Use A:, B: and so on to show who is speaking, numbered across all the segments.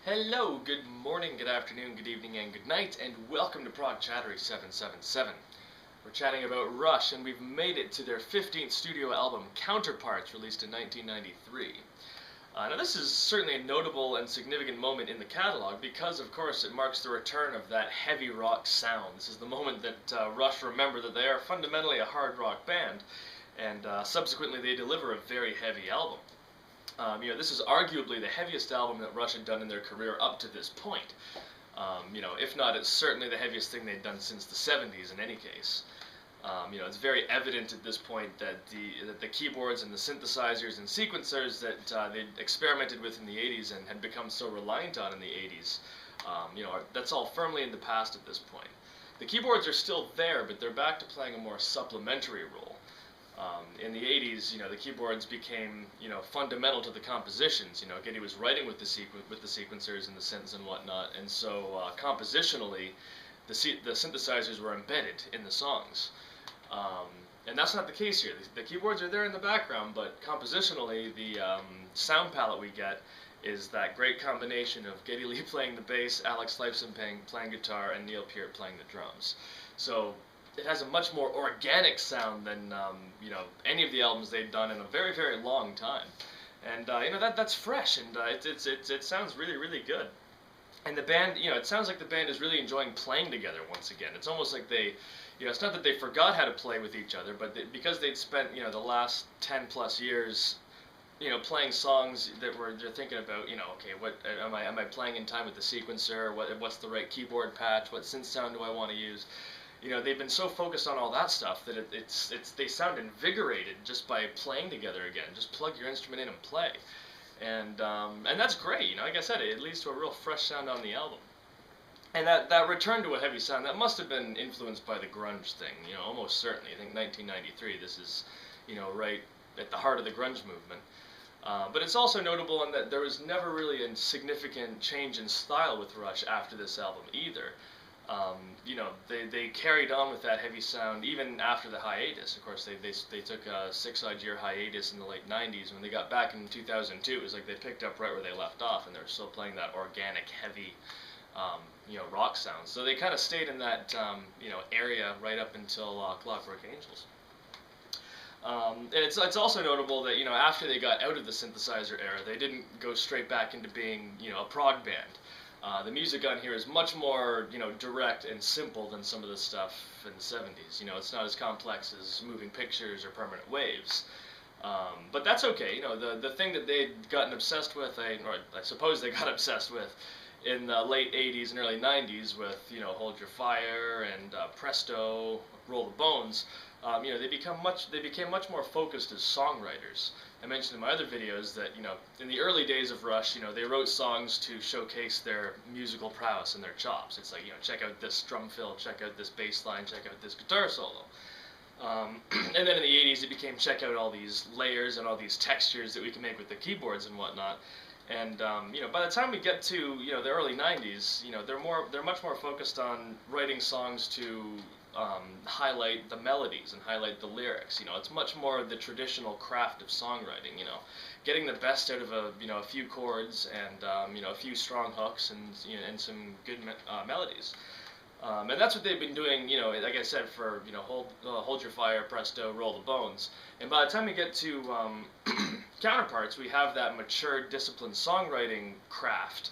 A: Hello, good morning, good afternoon, good evening, and good night, and welcome to Prog Chattery 777. We're chatting about Rush, and we've made it to their 15th studio album, Counterparts, released in 1993. Now this is certainly a notable and significant moment in the catalog because, of course, it marks the return of that heavy rock sound. This is the moment that Rush remember that they are fundamentally a hard rock band, and subsequently they deliver a very heavy album. This is arguably the heaviest album that Rush had done in their career up to this point. If not, it's certainly the heaviest thing they'd done since the 70s in any case. It's very evident at this point that the keyboards and the synthesizers and sequencers that they'd experimented with in the 80s and had become so reliant on in the 80s, that's all firmly in the past at this point. The keyboards are still there, but they're back to playing a more supplementary role. In the 80s, the keyboards became, fundamental to the compositions. Geddy was writing with the sequencers and the synths and whatnot, and so compositionally, the synthesizers were embedded in the songs. And that's not the case here. The keyboards are there in the background, but compositionally, the sound palette we get is that great combination of Geddy Lee playing the bass, Alex Lifeson playing guitar, and Neil Peart playing the drums. So it has a much more organic sound than any of the albums they've done in a very, very long time, and that's fresh, and it sounds really, really good. And the band, it sounds like the band is really enjoying playing together once again. It's almost like they, it's not that they forgot how to play with each other, but because they'd spent the last 10+ years playing songs that they're thinking about, okay, what am I playing in time with the sequencer? What's the right keyboard patch? What synth sound do I want to use? They've been so focused on all that stuff that they sound invigorated just by playing together again. Just plug your instrument in and play, and that's great. Like I said, it leads to a real fresh sound on the album. And that return to a heavy sound, that must have been influenced by the grunge thing. Almost certainly. I think 1993. This is right at the heart of the grunge movement. But it's also notable in that there was never really a significant change in style with Rush after this album either. They carried on with that heavy sound even after the hiatus. Of course, they took a 6-odd year hiatus in the late 90s. When they got back in 2002, it was like they picked up right where they left off, and they were still playing that organic, heavy, rock sound. So they kind of stayed in that, area right up until Clockwork Angels. And it's also notable that, after they got out of the synthesizer era, they didn't go straight back into being, a prog band. The music on here is much more, direct and simple than some of the stuff in the 70s. It's not as complex as Moving Pictures or Permanent Waves. But that's okay. The thing that they'd gotten obsessed with, or I suppose they got obsessed with, in the late 80s and early 90s with, Hold Your Fire and Presto, Roll the Bones, they became much more focused as songwriters. I mentioned in my other videos that, in the early days of Rush, they wrote songs to showcase their musical prowess and their chops. It's like, check out this drum fill, check out this bass line, check out this guitar solo. And then in the 80s, it became check out all these layers and all these textures that we can make with the keyboards and whatnot. And by the time we get to the early 90s, they're much more focused on writing songs to highlight the melodies and highlight the lyrics. It's much more the traditional craft of songwriting. Getting the best out of a few chords and a few strong hooks and some good melodies. And that's what they've been doing. Like I said, for Hold Your Fire, Presto, Roll the Bones. And by the time we get to Counterparts, we have that mature, disciplined songwriting craft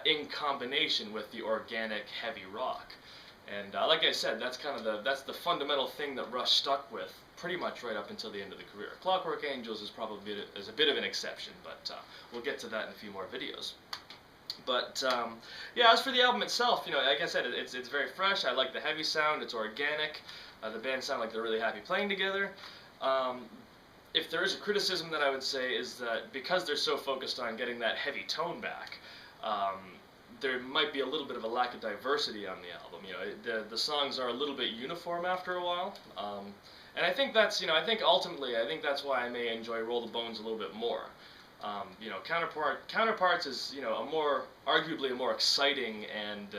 A: in combination with the organic, heavy rock. And like I said, that's the fundamental thing that Rush stuck with pretty much right up until the end of the career. Clockwork Angels is probably a bit of an exception, but we'll get to that in a few more videos. But yeah, as for the album itself, like I said, it's very fresh. I like the heavy sound. It's organic. The band sound like they're really happy playing together. If there is a criticism that I would say is that because they're so focused on getting that heavy tone back, there might be a little bit of a lack of diversity on the album. The songs are a little bit uniform after a while, and I think that's ultimately that's why I may enjoy Roll the Bones a little bit more. Counterparts is arguably a more exciting and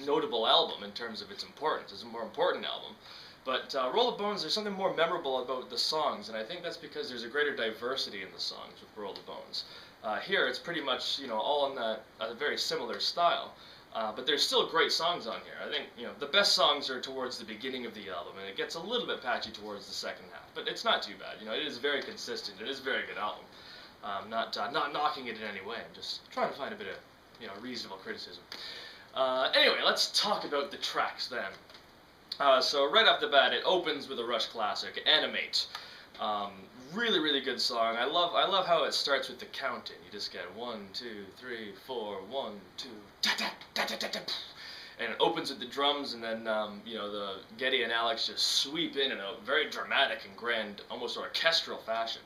A: notable album in terms of its importance. It's a more important album. But Roll the Bones, there's something more memorable about the songs, and I think that's because there's a greater diversity in the songs with Roll the Bones. Here it's pretty much, you know, all in a very similar style. But there's still great songs on here. I think, you know, the best songs are towards the beginning of the album, and it gets a little bit patchy towards the second half. But it's not too bad. You know, it is very consistent. It is a very good album. Not knocking it in any way. I'm just trying to find a bit of, you know, reasonable criticism. Anyway, let's talk about the tracks then. So right off the bat, it opens with a Rush classic, Animate. Really, really good song. I love how it starts with the counting. You just get 1, 2, 3, 4, 1, 2, da da da da da da, and it opens with the drums, and then you know, the Geddy and Alex just sweep in a very dramatic and grand, almost orchestral fashion.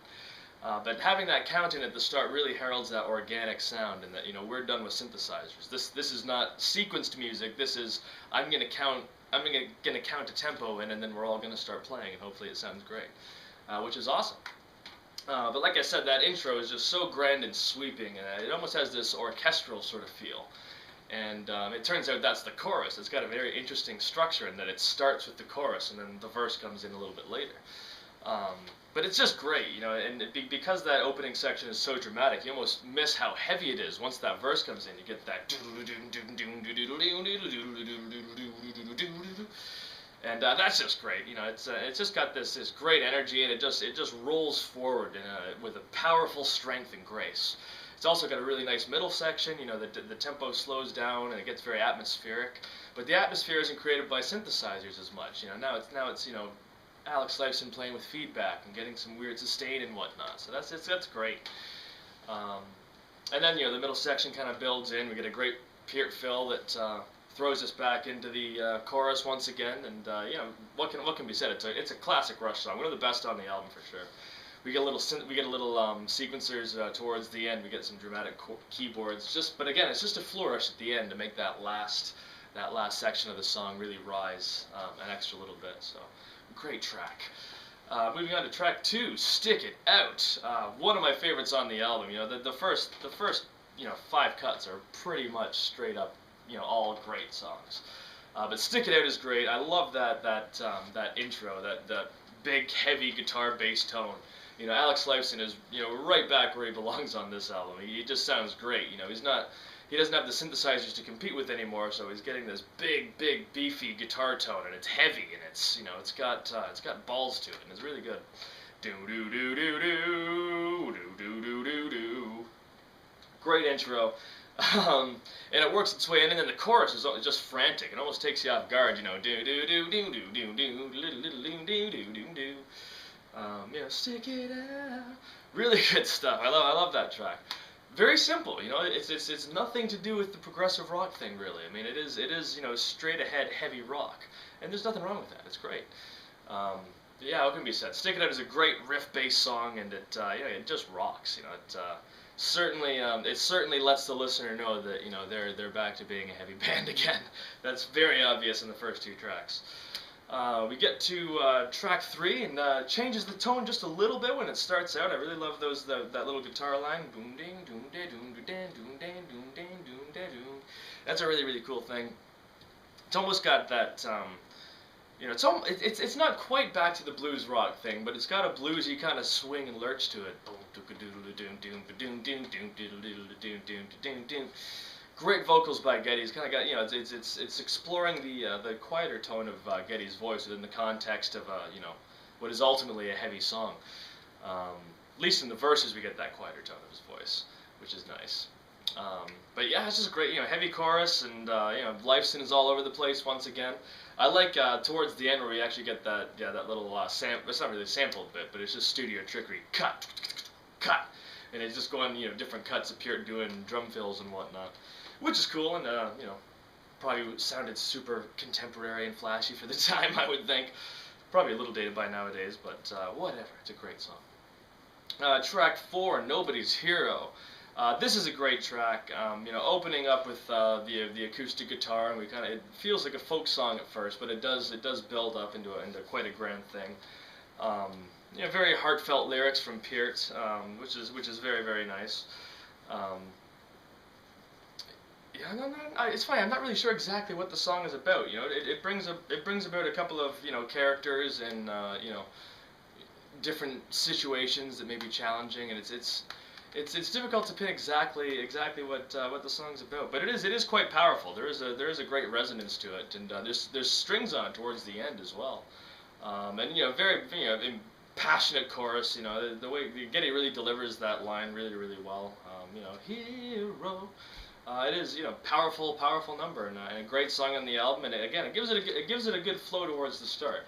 A: But having that counting at the start really heralds that organic sound, and that, you know, we're done with synthesizers. This is not sequenced music. This is, I'm gonna count a tempo in, and then we're all gonna start playing, and hopefully it sounds great, which is awesome. But like I said, that intro is just so grand and sweeping, and it almost has this orchestral sort of feel. And it turns out that's the chorus. It's got a very interesting structure in that it starts with the chorus, and then the verse comes in a little bit later. But it's just great, you know, and because that opening section is so dramatic, you almost miss how heavy it is. Once that verse comes in, you get that, and that's just great. You know, it's just got this great energy, and it just rolls forward with a powerful strength and grace. It's also got a really nice middle section. You know, the tempo slows down and it gets very atmospheric, but the atmosphere isn't created by synthesizers as much. You know, now it's you know, Alex Lifeson playing with feedback and getting some weird sustain and whatnot. So that's great. And then, you know, the middle section kind of builds in. We get a great Peart fill that throws us back into the chorus once again. And you know, what can be said? It's a classic Rush song, one of the best on the album for sure. We get a little sequencers towards the end. We get some dramatic keyboards. But again, it's just a flourish at the end to make that last section of the song really rise an extra little bit. So. Great track. Moving on to track 2, Stick It Out. One of my favorites on the album. You know, the first you know, 5 cuts are pretty much straight up, you know, all great songs. But Stick It Out is great. I love that intro, that big heavy guitar bass tone. You know, Alex Lifeson is, you know, right back where he belongs on this album. He just sounds great. You know, he doesn't have the synthesizers to compete with anymore, so he's getting this big, beefy guitar tone, and it's heavy, and it's, you know, it's got balls to it, and it's really good. Do do do do do do do do do. Great intro, and it works its way in, and then the chorus is just frantic. It almost takes you off guard, you know. Do do do do do do do little do do do do do. You know, stick it out. Really good stuff. I love that track. Very simple, you know. It's nothing to do with the progressive rock thing, really. I mean, it is you know, straight ahead heavy rock, and there's nothing wrong with that. It's great. Yeah, what can be said? Stick It Out is a great riff-based song, and it yeah, it just rocks. You know, it certainly lets the listener know that, you know, they're back to being a heavy band again. That's very obvious in the first 2 tracks. We get to track 3, and changes the tone just a little bit when it starts out. I really love that little guitar line. Boom ding doom da doom da doom da doom da doom da doom. That's a really cool thing. It's almost got that you know, it's not quite back to the blues rock thing, but it's got a bluesy kind of swing and lurch to it. Great vocals by Geddy. It's kind of got, you know, it's exploring the quieter tone of Geddy's voice within the context of you know, what is ultimately a heavy song. At least in the verses, we get that quieter tone of his voice, which is nice. But yeah, it's just a great, you know, heavy chorus, and you know, Lifeson is all over the place once again. I like towards the end where we actually get that little sample. It's not really a sampled bit, but it's just studio trickery. Cut, and it's just going, you know, different cuts appear doing drum fills and whatnot, which is cool, and you know, probably sounded super contemporary and flashy for the time, I would think. Probably a little dated by nowadays, but whatever. It's a great song. Track 4, Nobody's Hero. This is a great track, you know, opening up with the acoustic guitar, and it feels like a folk song at first, but it does build up into quite a grand thing. You know, very heartfelt lyrics from Peart, which is very nice. Yeah, it's funny. I'm not really sure exactly what the song is about. You know, it brings about a couple of, you know, characters and you know, different situations that may be challenging, and it's difficult to pin exactly what the song's about, but it is quite powerful. There is a great resonance to it, and there's strings on it towards the end as well, and very passionate chorus. The way Geddy really delivers that line really well. Hero. It is powerful number, and a great song on the album, and again it gives it a good flow towards the start.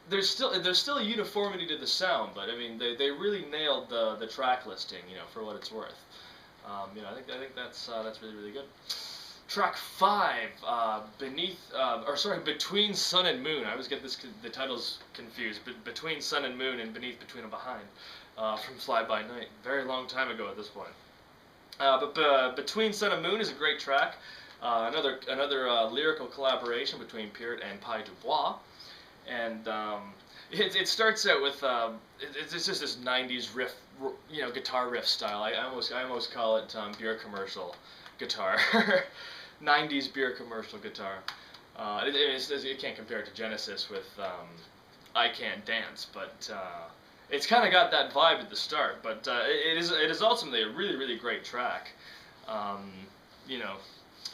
A: There's still a uniformity to the sound, but I mean they really nailed the track listing, for what it's worth. I think that's really good. Track 5, Between Sun and Moon. I always get the titles confused. Between Sun and Moon and Beneath, Between, and Behind, from Fly By Night. Very long time ago at this point. But Between Sun and Moon is a great track. Another lyrical collaboration between Peart and Pai Dubois. And it starts out with it's just this 90s riff, guitar riff style. I almost call it beer commercial guitar. 90s beer commercial guitar. You can't compare it to Genesis with I Can't Dance, but it's kind of got that vibe at the start. But it is ultimately a really great track.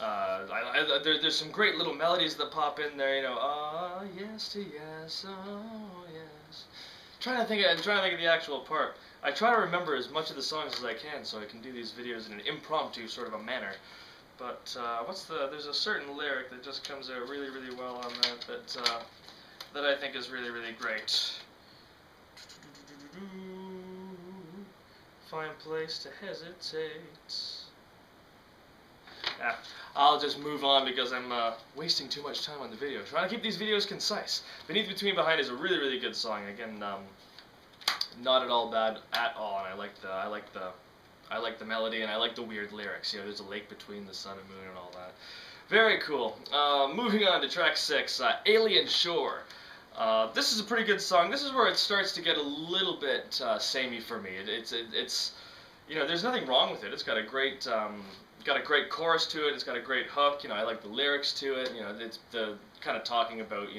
A: There's some great little melodies that pop in there. Ah, yes to yes, oh yes. Trying to think of the actual part. I try to remember as much of the songs as I can, so I can do these videos in an impromptu sort of a manner. But there's a certain lyric that just comes out really well on that I think is really great. Find place to hesitate. I'll just move on because I'm wasting too much time on the video. Trying to keep these videos concise. Beneath, Between, Behind is a really good song. Again, not at all bad at all, and I like the melody, and I like the weird lyrics. There's a lake between the sun and moon and all that. Very cool. Moving on to track 6, Alien Shore. This is a pretty good song. This is where it starts to get a little bit samey for me. It's there's nothing wrong with it. It's got a great chorus to it. It's got a great hook. I like the lyrics to it. It's the kind of talking about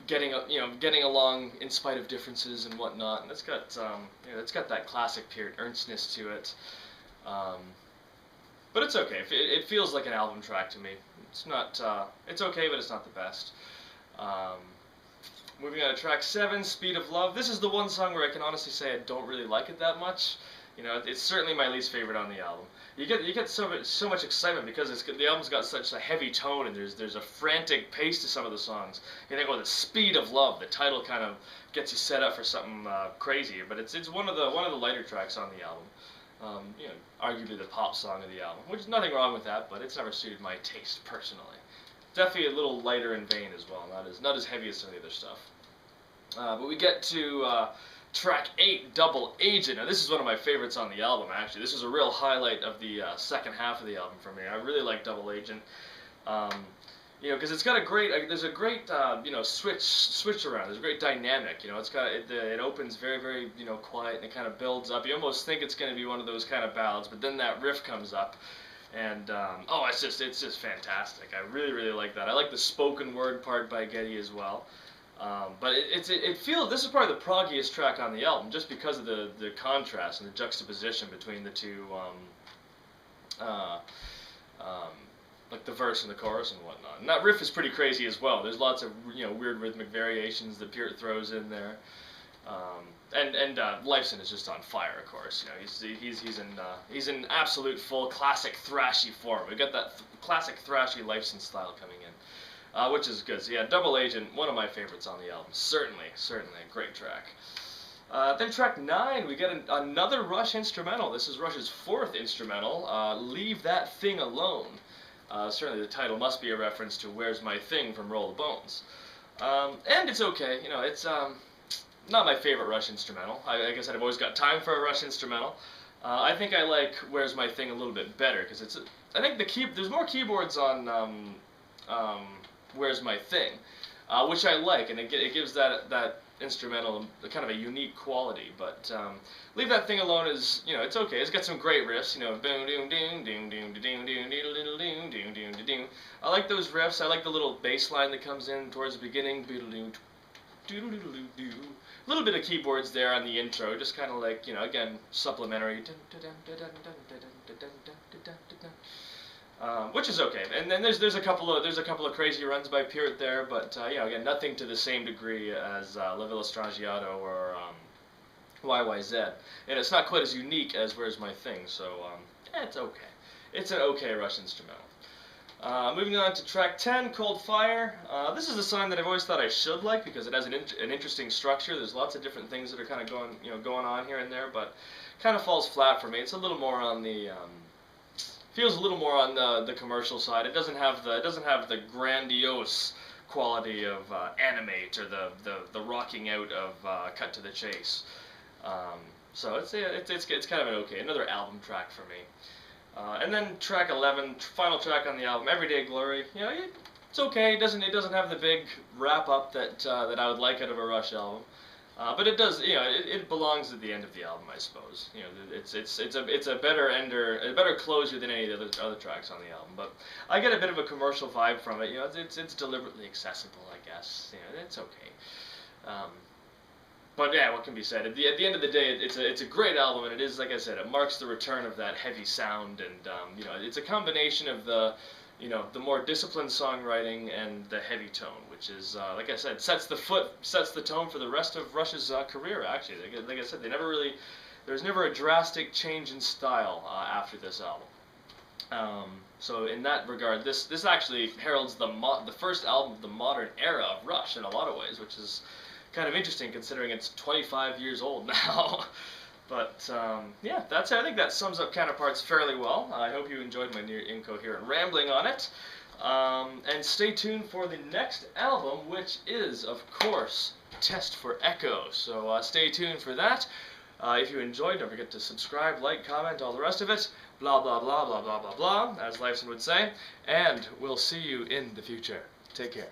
A: getting along in spite of differences and whatnot. And it's got that classic Peart earnestness to it. But it's okay. It feels like an album track to me. It's not. It's okay, but it's not the best. Moving on to track 7, Speed of Love. This is the one song where I can honestly say I don't really like it that much. It's certainly my least favorite on the album. You get so much excitement because the album's got such a heavy tone, and there's a frantic pace to some of the songs. You think, the Speed of Love. The title kind of gets you set up for something crazy, but it's one of the lighter tracks on the album. Arguably the pop song of the album, which is nothing wrong with that, but it's never suited my taste personally. Definitely a little lighter in vein as well, not as heavy as some of the other stuff. But we get to track 8, Double Agent. Now this is one of my favorites on the album, actually. This is a real highlight of the second half of the album for me. I really like Double Agent. Because it's got there's a great switch around. There's a great dynamic. It opens very quiet, and it kind of builds up. You almost think it's going to be one of those kind of ballads, but then that riff comes up. And it's just fantastic. I really like that. I like the spoken word part by Geddy as well. But it feels, this is probably the proggiest track on the album, just because of the contrast and the juxtaposition between the two, like the verse and the chorus and whatnot. And that riff is pretty crazy as well. There's lots of weird rhythmic variations that Peart throws in there. And Lifeson is just on fire, of course. He's in absolute full classic thrashy form. We got that classic thrashy Lifeson style coming in, which is good. So yeah, Double Agent, one of my favorites on the album. Certainly a great track. Then track 9, we get another Rush instrumental. This is Rush's 4th instrumental, Leave That Thing Alone. Certainly the title must be a reference to Where's My Thing from Roll the Bones. And it's okay, it's not my favorite Rush instrumental. Like I said, I've always got time for a Rush instrumental. I think I like Where's My Thing a little bit better, because I think there's more keyboards on Where's My Thing, which I like, and it gives that instrumental kind of a unique quality. But Leave That Thing Alone is, it's okay. It's got some great riffs, boom, doom, ding, ding, ding, ding, ding, ding, ding, ding, ding, ding. I like those riffs. I like the little bass line that comes in towards the beginning. A little bit of keyboards there on the intro, just kind of like, you know, again, supplementary. Which is okay, and then there's a couple of crazy runs by Peart there, but you know, again, nothing to the same degree as La Villa Strangiato or YYZ, and it's not quite as unique as Where's My Thing, so it's okay. It's an okay Rush instrumental. Moving on to track 10, Cold Fire. This is a song that I've always thought I should like because it has an interesting structure. There's lots of different things that are kind of going on here and there, but kind of falls flat for me. It's a little more on the feels a little more on the commercial side. It doesn't have the grandiose quality of Animate or the rocking out of Cut to the Chase. So it's kind of an okay, another album track for me. And then track 11, final track on the album, Everyday Glory. You know, it's okay. It doesn't have the big wrap up that I would like out of a Rush album. But it does, you know, it belongs at the end of the album, I suppose. You know, it's a better ender, a better closure than any of the other tracks on the album. But I get a bit of a commercial vibe from it. You know, it's deliberately accessible, I guess. You know, it's okay. But yeah, what can be said? At the end of the day, it's a great album, and it is, like I said, it marks the return of that heavy sound, and you know, it's a combination of the more disciplined songwriting and the heavy tone, which is, like I said, sets the tone for the rest of Rush's career. Actually, like I said, there's never a drastic change in style after this album. So in that regard, this actually heralds the first album of the modern era of Rush in a lot of ways, which is kind of interesting considering it's 25 years old now. But yeah, I think that sums up Counterparts fairly well. I hope you enjoyed my near incoherent rambling on it. And stay tuned for the next album, which is, of course, Test for Echo. So stay tuned for that. If you enjoyed, don't forget to subscribe, like, comment, all the rest of it. Blah, blah, blah, blah, blah, blah, blah, as Lifeson would say. And we'll see you in the future. Take care.